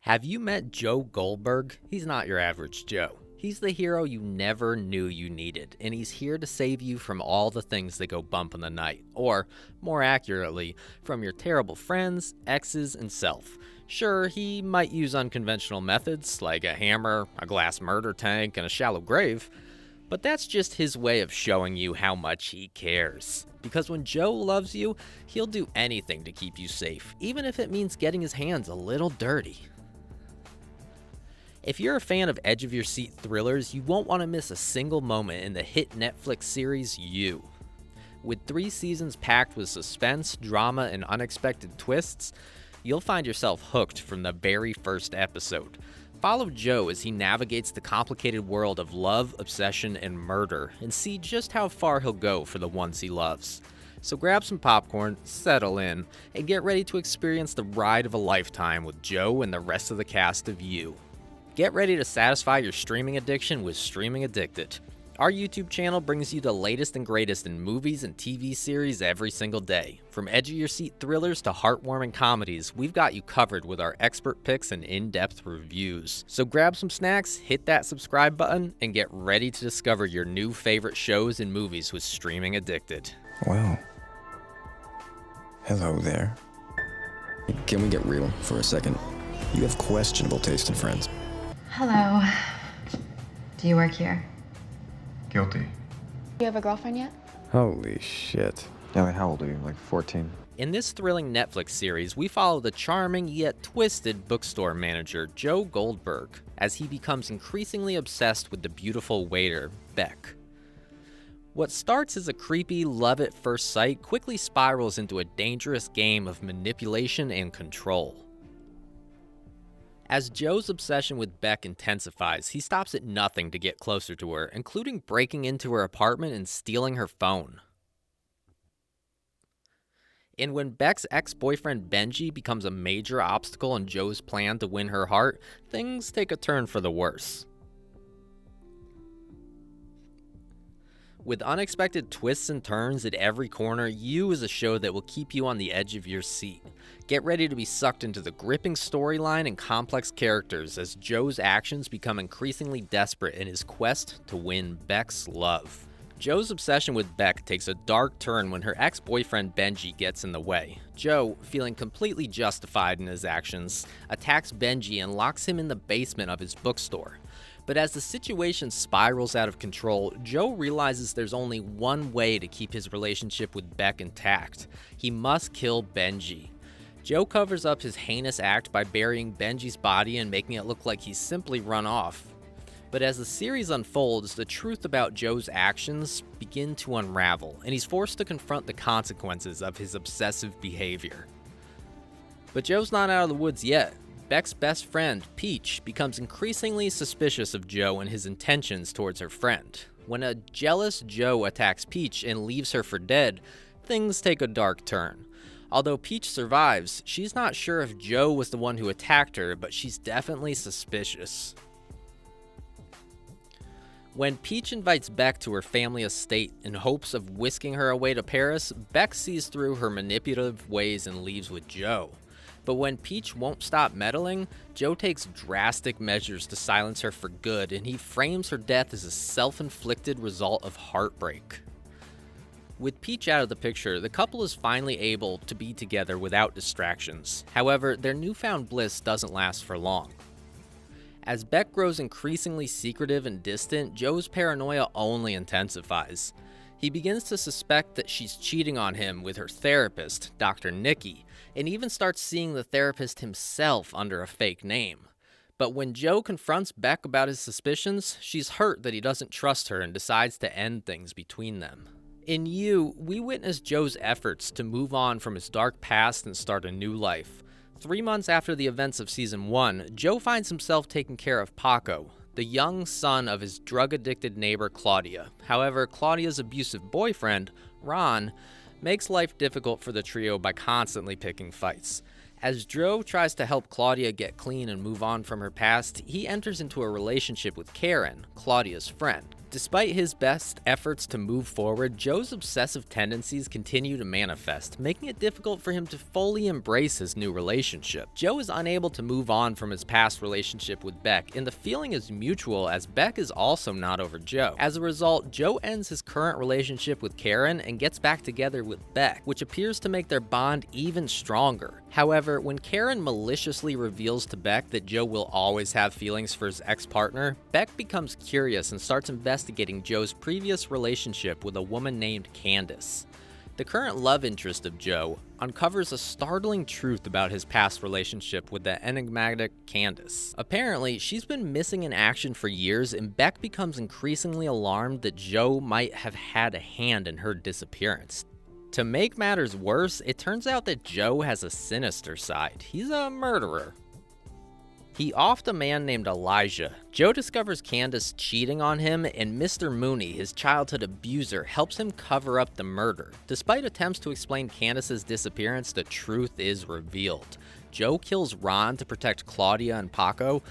Have you met Joe Goldberg? He's not your average Joe. He's the hero you never knew you needed, and he's here to save you from all the things that go bump in the night, or, more accurately, from your terrible friends, exes, and self. Sure, he might use unconventional methods, like a hammer, a glass murder tank, and a shallow grave, but that's just his way of showing you how much he cares. Because when Joe loves you, he'll do anything to keep you safe, even if it means getting his hands a little dirty. If you're a fan of edge-of-your-seat thrillers, you won't want to miss a single moment in the hit Netflix series You. With 3 seasons packed with suspense, drama, and unexpected twists, you'll find yourself hooked from the very first episode. Follow Joe as he navigates the complicated world of love, obsession, and murder, and see just how far he'll go for the ones he loves. So grab some popcorn, settle in, and get ready to experience the ride of a lifetime with Joe and the rest of the cast of You. Get ready to satisfy your streaming addiction with Streaming Addicted. Our YouTube channel brings you the latest and greatest in movies and TV series every single day. From edge-of-your-seat thrillers to heartwarming comedies, we've got you covered with our expert picks and in-depth reviews. So grab some snacks, hit that subscribe button, and get ready to discover your new favorite shows and movies with Streaming Addicted. Well, hello there. Can we get real for a second? You have questionable taste in friends. Hello. Do you work here? Guilty. You have a girlfriend yet? Holy shit. Ellie, how old are you? Like 14? In this thrilling Netflix series, we follow the charming yet twisted bookstore manager Joe Goldberg as he becomes increasingly obsessed with the beautiful waiter, Beck. What starts as a creepy love at first sight quickly spirals into a dangerous game of manipulation and control. As Joe's obsession with Beck intensifies, he stops at nothing to get closer to her, including breaking into her apartment and stealing her phone. And when Beck's ex-boyfriend Benji becomes a major obstacle in Joe's plan to win her heart, things take a turn for the worse. With unexpected twists and turns at every corner, You is a show that will keep you on the edge of your seat. Get ready to be sucked into the gripping storyline and complex characters as Joe's actions become increasingly desperate in his quest to win Beck's love. Joe's obsession with Beck takes a dark turn when her ex-boyfriend Benji gets in the way. Joe, feeling completely justified in his actions, attacks Benji and locks him in the basement of his bookstore. But as the situation spirals out of control, Joe realizes there's only one way to keep his relationship with Beck intact. He must kill Benji. Joe covers up his heinous act by burying Benji's body and making it look like he's simply run off. But as the series unfolds, the truth about Joe's actions begin to unravel, and he's forced to confront the consequences of his obsessive behavior. But Joe's not out of the woods yet. Beck's best friend, Peach, becomes increasingly suspicious of Joe and his intentions towards her friend. When a jealous Joe attacks Peach and leaves her for dead, things take a dark turn. Although Peach survives, she's not sure if Joe was the one who attacked her, but she's definitely suspicious. When Peach invites Beck to her family estate in hopes of whisking her away to Paris, Beck sees through her manipulative ways and leaves with Joe. But when Peach won't stop meddling, Joe takes drastic measures to silence her for good, and he frames her death as a self-inflicted result of heartbreak. With Peach out of the picture, the couple is finally able to be together without distractions. However, their newfound bliss doesn't last for long. As Beck grows increasingly secretive and distant, Joe's paranoia only intensifies. He begins to suspect that she's cheating on him with her therapist, Dr. Nikki, and even starts seeing the therapist himself under a fake name. But when Joe confronts Beck about his suspicions, she's hurt that he doesn't trust her and decides to end things between them. In You, we witness Joe's efforts to move on from his dark past and start a new life. 3 months after the events of Season 1, Joe finds himself taking care of Paco, the young son of his drug-addicted neighbor Claudia. However, Claudia's abusive boyfriend, Ron, makes life difficult for the trio by constantly picking fights. As Joe tries to help Claudia get clean and move on from her past, he enters into a relationship with Karen, Claudia's friend. Despite his best efforts to move forward, Joe's obsessive tendencies continue to manifest, making it difficult for him to fully embrace his new relationship. Joe is unable to move on from his past relationship with Beck, and the feeling is mutual as Beck is also not over Joe. As a result, Joe ends his current relationship with Karen and gets back together with Beck, which appears to make their bond even stronger. However, when Karen maliciously reveals to Beck that Joe will always have feelings for his ex-partner, Beck becomes curious and starts investigating Joe's previous relationship with a woman named Candace. The current love interest of Joe uncovers a startling truth about his past relationship with the enigmatic Candace. Apparently, she's been missing in action for years, and Beck becomes increasingly alarmed that Joe might have had a hand in her disappearance. To make matters worse, it turns out that Joe has a sinister side. He's a murderer. He offed a man named Elijah. Joe discovers Candace cheating on him, and Mr. Mooney, his childhood abuser, helps him cover up the murder. Despite attempts to explain Candace's disappearance, the truth is revealed. Joe kills Ron to protect Claudia and Paco,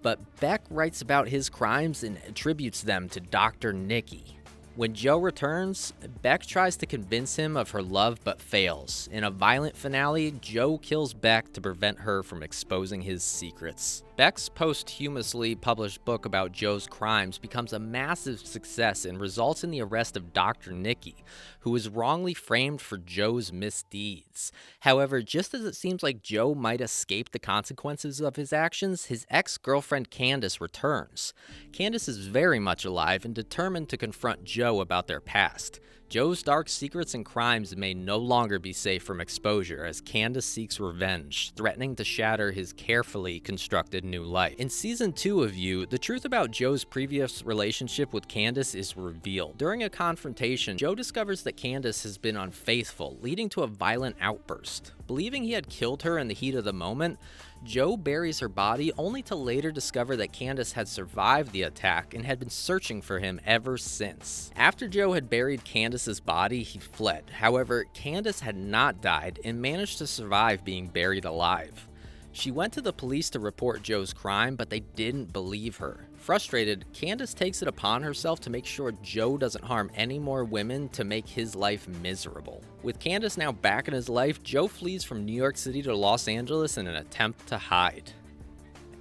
but Beck writes about his crimes and attributes them to Dr. Nikki. When Joe returns, Beck tries to convince him of her love but fails. In a violent finale, Joe kills Beck to prevent her from exposing his secrets. Beck's posthumously published book about Joe's crimes becomes a massive success and results in the arrest of Dr. Nikki, who is wrongly framed for Joe's misdeeds. However, just as it seems like Joe might escape the consequences of his actions, his ex-girlfriend Candace returns. Candace is very much alive and determined to confront Joe about their past. Joe's dark secrets and crimes may no longer be safe from exposure as Candace seeks revenge, threatening to shatter his carefully constructed new life. In Season 2 of You, the truth about Joe's previous relationship with Candace is revealed. During a confrontation, Joe discovers that Candace has been unfaithful, leading to a violent outburst. Believing he had killed her in the heat of the moment, Joe buries her body only to later discover that Candace had survived the attack and had been searching for him ever since. After Joe had buried Candace's body, he fled. However, Candace had not died and managed to survive being buried alive. She went to the police to report Joe's crime, but they didn't believe her. Frustrated, Candace takes it upon herself to make sure Joe doesn't harm any more women to make his life miserable. With Candace now back in his life, Joe flees from New York City to Los Angeles in an attempt to hide.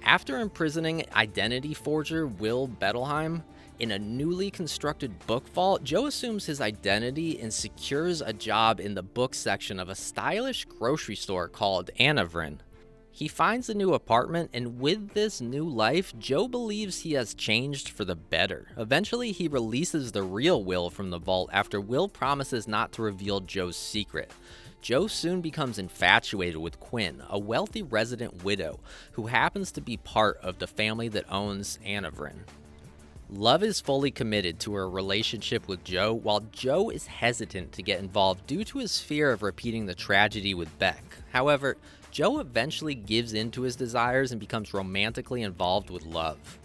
After imprisoning identity forger Will Bettelheim in a newly constructed book vault, Joe assumes his identity and secures a job in the book section of a stylish grocery store called Anavrin. He finds a new apartment, and with this new life, Joe believes he has changed for the better. Eventually, he releases the real Will from the vault after Will promises not to reveal Joe's secret. Joe soon becomes infatuated with Quinn, a wealthy resident widow who happens to be part of the family that owns Anavrin. Love is fully committed to her relationship with Joe, while Joe is hesitant to get involved due to his fear of repeating the tragedy with Beck. However, Joe eventually gives in to his desires and becomes romantically involved with Love.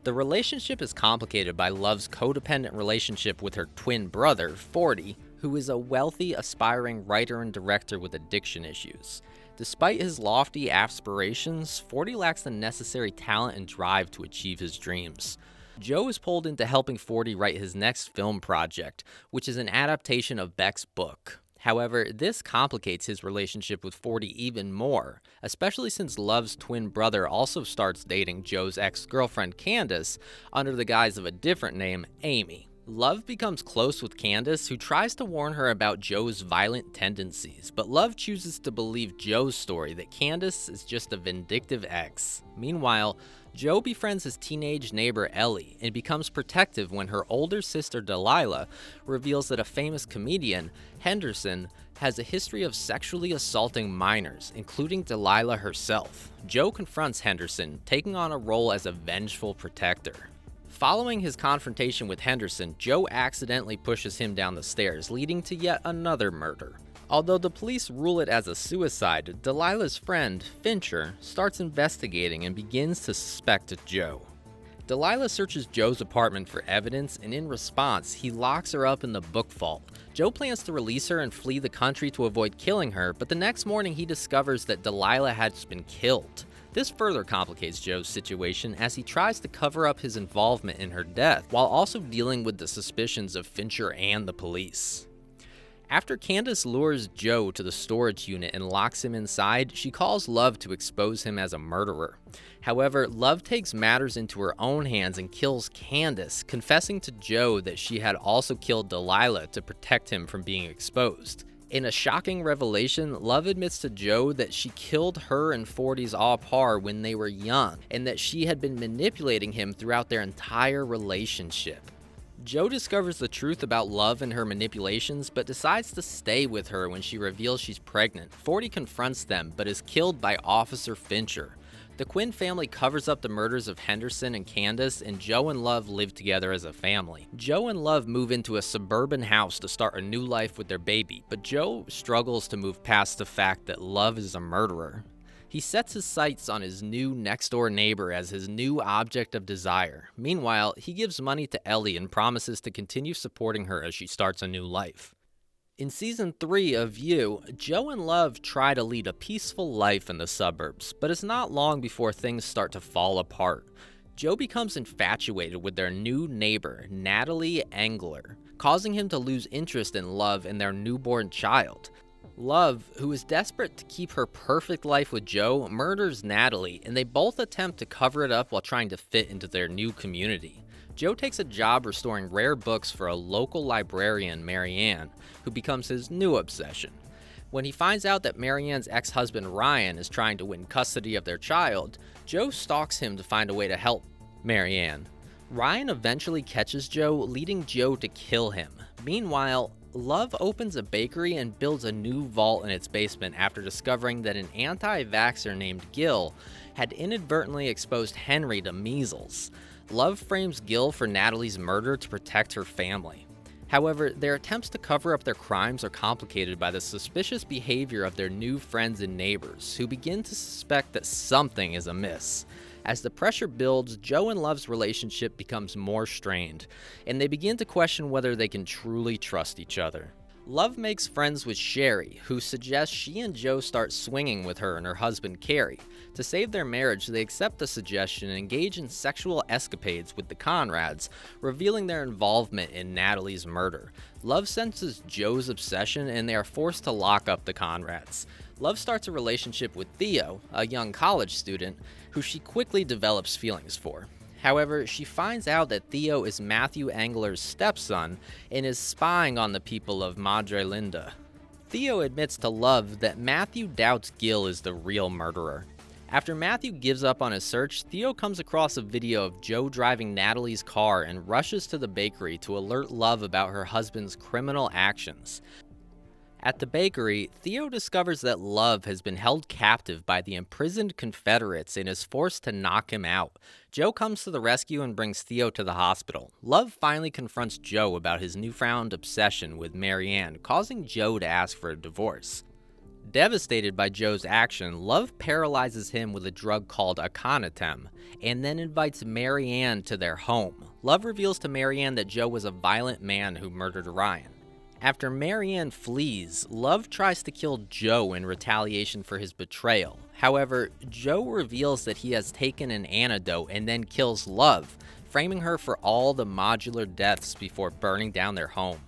The relationship is complicated by Love's codependent relationship with her twin brother, 40, who is a wealthy, aspiring writer and director with addiction issues. Despite his lofty aspirations, 40 lacks the necessary talent and drive to achieve his dreams. Joe is pulled into helping 40 write his next film project, which is an adaptation of Beck's book. However, this complicates his relationship with 40 even more, especially since Love's twin brother also starts dating Joe's ex-girlfriend Candace under the guise of a different name, Amy. Love becomes close with Candace, who tries to warn her about Joe's violent tendencies, but Love chooses to believe Joe's story that Candace is just a vindictive ex. Meanwhile, Joe befriends his teenage neighbor Ellie and becomes protective when her older sister Delilah reveals that a famous comedian, Henderson, has a history of sexually assaulting minors, including Delilah herself. Joe confronts Henderson, taking on a role as a vengeful protector. Following his confrontation with Henderson, Joe accidentally pushes him down the stairs, leading to yet another murder. Although the police rule it as a suicide, Delilah's friend, Fincher, starts investigating and begins to suspect Joe. Delilah searches Joe's apartment for evidence, and in response, he locks her up in the book vault. Joe plans to release her and flee the country to avoid killing her, but the next morning he discovers that Delilah has been killed. This further complicates Joe's situation as he tries to cover up his involvement in her death while also dealing with the suspicions of Fincher and the police. After Candace lures Joe to the storage unit and locks him inside, she calls Love to expose him as a murderer. However, Love takes matters into her own hands and kills Candace, confessing to Joe that she had also killed Delilah to protect him from being exposed. In a shocking revelation, Love admits to Joe that she killed her and 40's au pair when they were young, and that she had been manipulating him throughout their entire relationship. Joe discovers the truth about Love and her manipulations, but decides to stay with her when she reveals she's pregnant. 40 confronts them, but is killed by Officer Fincher. The Quinn family covers up the murders of Henderson and Candace, and Joe and Love live together as a family. Joe and Love move into a suburban house to start a new life with their baby, but Joe struggles to move past the fact that Love is a murderer. He sets his sights on his new next-door neighbor as his new object of desire. Meanwhile, he gives money to Ellie and promises to continue supporting her as she starts a new life. In Season 3 of You, Joe and Love try to lead a peaceful life in the suburbs, but it's not long before things start to fall apart. Joe becomes infatuated with their new neighbor, Natalie Engler, causing him to lose interest in Love and their newborn child. Love, who is desperate to keep her perfect life with Joe, murders Natalie, and they both attempt to cover it up while trying to fit into their new community. Joe takes a job restoring rare books for a local librarian, Marianne, who becomes his new obsession. When he finds out that Marianne's ex-husband Ryan is trying to win custody of their child, Joe stalks him to find a way to help Marianne. Ryan eventually catches Joe, leading Joe to kill him. Meanwhile, Love opens a bakery and builds a new vault in its basement after discovering that an anti-vaxxer named Gil had inadvertently exposed Henry to measles. Love frames Gil for Natalie's murder to protect her family. However, their attempts to cover up their crimes are complicated by the suspicious behavior of their new friends and neighbors, who begin to suspect that something is amiss. As the pressure builds, Joe and Love's relationship becomes more strained, and they begin to question whether they can truly trust each other. Love makes friends with Sherry, who suggests she and Joe start swinging with her and her husband Cary. To save their marriage, they accept the suggestion and engage in sexual escapades with the Conrads, revealing their involvement in Natalie's murder. Love senses Joe's obsession, and they are forced to lock up the Conrads. Love starts a relationship with Theo, a young college student, who she quickly develops feelings for. However, she finds out that Theo is Matthew Engler's stepson and is spying on the people of Madre Linda. Theo admits to Love that Matthew doubts Gil is the real murderer. After Matthew gives up on his search, Theo comes across a video of Joe driving Natalie's car and rushes to the bakery to alert Love about her husband's criminal actions. At the bakery, Theo discovers that Love has been held captive by the imprisoned Confederates and is forced to knock him out. Joe comes to the rescue and brings Theo to the hospital. Love finally confronts Joe about his newfound obsession with Marianne, causing Joe to ask for a divorce. Devastated by Joe's action, Love paralyzes him with a drug called Aconitum, and then invites Marianne to their home. Love reveals to Marianne that Joe was a violent man who murdered Ryan. After Marianne flees, Love tries to kill Joe in retaliation for his betrayal. However, Joe reveals that he has taken an antidote and then kills Love, framing her for all the modular deaths before burning down their home.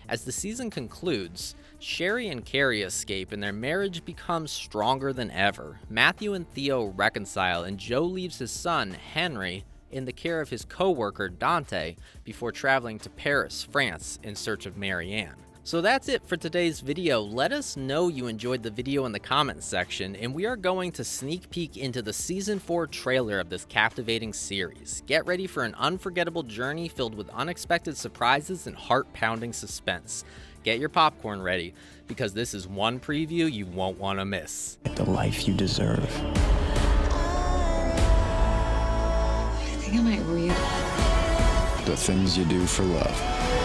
As the season concludes, Sherry and Cary escape and their marriage becomes stronger than ever. Matthew and Theo reconcile, and Joe leaves his son, Henry, in the care of his co-worker Dante before traveling to Paris, France in search of Marianne. So that's it for today's video. Let us know you enjoyed the video in the comments section, and we are going to sneak peek into the Season 4 trailer of this captivating series. Get ready for an unforgettable journey filled with unexpected surprises and heart-pounding suspense. Get your popcorn ready, because this is one preview you won't want to miss. The life you deserve. I think I might read. The things you do for love.